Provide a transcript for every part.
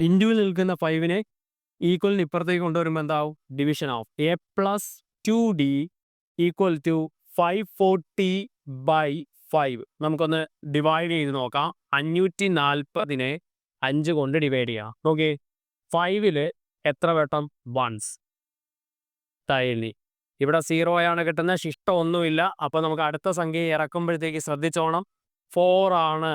ഇൻഡുവിൽ നിൽക്കുന്ന 5നെ ഈക്വലിന് ഇപ്പുറത്തേക്ക് കൊണ്ടുവരുമ്പോൾ എന്താവും? Division of A plus 2d equal to 540/5. നമുക്കൊന്ന് ഡിവൈഡ് ചെയ്ത് നോക്കാം. 540നെ 5 കൊണ്ട് ഡിവൈഡ് ചെയ്യാം. നോക്കിയേ, 5ല് എത്ര വട്ടം വൺസ് തൈലി. ഇവിടെ 0 ആണ് കിട്ടുന്നത്, ശിഷ്ടം ഒന്നുമില്ല. അപ്പോൾ നമുക്ക് അടുത്ത സംഖ്യ ഇറക്കുമ്പോഴത്തേക്ക് ശ്രദ്ധിച്ചോണം, 4 ആണ്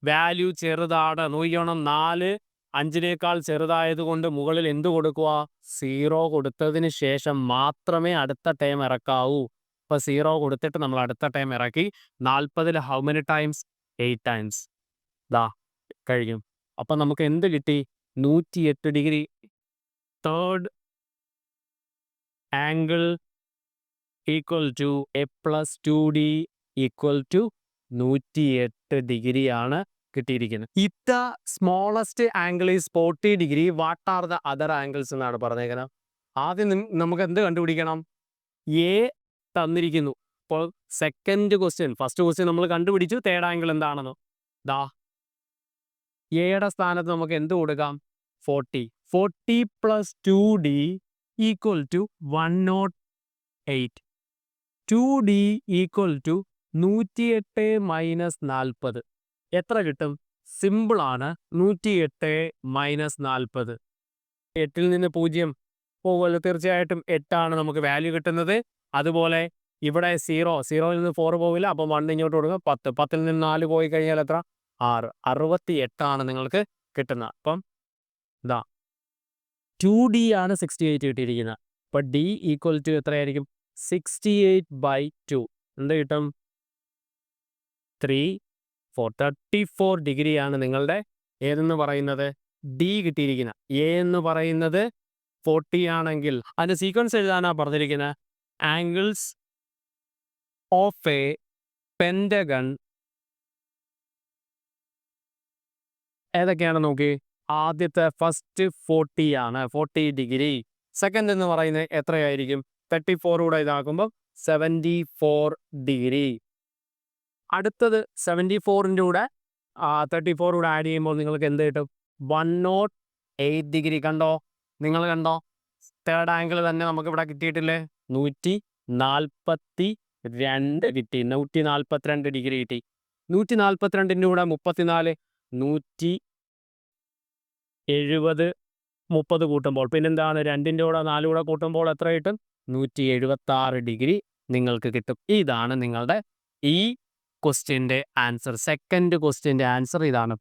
വാല്യൂ, ചെറുതാണ്. നോക്കിയോണം, 4 5-നേക്കാൾ ചെറുതായതുകൊണ്ട് മുകളിൽ എന്ത് കൊടുക്കുക? 0 കൊടുത്തതിന് ശേഷം മാത്രമേ അടുത്ത ടേം ഇറക്കാവൂ. അപ്പോൾ 0 കൊടുത്തിട്ട് നമ്മൾ അടുത്ത ടേം ഇറക്കി. 40ൽ ഹൗ മെനി ടൈംസ്? 8 ടൈംസ്. ദാ കഴിയും. അപ്പം നമുക്ക് എന്ത് കിട്ടി? 108 degree. Third angle equal to A plus 2d equal to 108 ഡിഗ്രിയാണ് കിട്ടിയിരിക്കുന്നത്. If the smallest angle is 40 degree, what are the other angles എന്നാണ് പറഞ്ഞേക്കുന്നത്. ആദ്യം നമുക്ക് എന്ത് കണ്ടുപിടിക്കണം? എ തന്നിരിക്കുന്നു. അപ്പോൾ സെക്കൻഡ് ക്വസ്റ്റ്യൻ, ഫസ്റ്റ് ക്വസ്റ്റ്യൻ നമ്മൾ കണ്ടുപിടിച്ചു തേർഡ് ആംഗിൾ എന്താണെന്ന്. ദാ എയുടെ സ്ഥാനത്ത് നമുക്ക് എന്ത് കൊടുക്കാം? 40. 40 plus 2d equal to 108. 2d equal to 108 minus 40. എത്ര കിട്ടും? സിമ്പിളാണ്. 108 മൈനസ് 40. 8ൽ നിന്ന് 0 പോകുമല്ലോ, തീർച്ചയായിട്ടും 8ആണ് നമുക്ക് വാല്യൂ കിട്ടുന്നത്. അതുപോലെ ഇവിടെ 0യിൽ നിന്ന് 4 പോകില്ല, അപ്പം 1 ഇങ്ങോട്ട് കൊടുക്കുക. 10. 10ൽ നിന്ന് 4 പോയി കഴിഞ്ഞാൽ എത്ര? 6. 68ആണ് നിങ്ങൾക്ക് കിട്ടുന്നത്. അപ്പം ഇതാ 2d ആണ് 68 കിട്ടിയിരിക്കുന്നത്. അപ്പം d ഈക്വൽ ടു എത്രയായിരിക്കും? 68/2. എന്ത് കിട്ടും? 34 ഡിഗ്രിയാണ് നിങ്ങളുടെ ഏതെന്ന് പറയുന്നത്? ഡി കിട്ടിയിരിക്കുന്നത്. എ എന്ന് പറയുന്നത് 40 ആണെങ്കിൽ അതിൻ്റെ സീക്വൻസ് എഴുതാനാണ് പറഞ്ഞിരിക്കുന്നത്. ആംഗിൾസ് ഓഫ് എ പെൻറ്റഗൺ ഏതൊക്കെയാണ് നോക്കി. ആദ്യത്തെ ഫസ്റ്റ് 40 ആണ്, 40 ഡിഗ്രി. സെക്കൻഡ് എന്ന് പറയുന്നത് എത്രയായിരിക്കും? 34 കൂടെ ഇതാക്കുമ്പോൾ 74 ഡിഗ്രി. അടുത്തത് 74ൻ്റെ കൂടെ 34 കൂടെ ആഡ് ചെയ്യുമ്പോൾ നിങ്ങൾക്ക് എന്ത് കിട്ടും? 108 ഡിഗ്രി. കണ്ടോ? നിങ്ങൾ കണ്ടോ? തേർഡ് ആംഗിൾ തന്നെ നമുക്ക് ഇവിടെ കിട്ടിയിട്ടില്ലേ? 142 കിട്ടി. 142 ഡിഗ്രി കിട്ടി. 142ൻ്റെ കൂടെ 34, 170, 30 കൂട്ടുമ്പോൾ പിന്നെന്താണ്? 2ൻ്റെ കൂടെ 4 കൂടെ കൂട്ടുമ്പോൾ എത്ര കിട്ടും? 176 ഡിഗ്രി നിങ്ങൾക്ക് കിട്ടും. ഇതാണ് നിങ്ങളുടെ ഈ ക്വസ്റ്റ്യൻ്റെ ആൻസർ. സെക്കൻഡ് ക്വസ്റ്റ്യൻ്റെ ആൻസർ ഇതാണ്.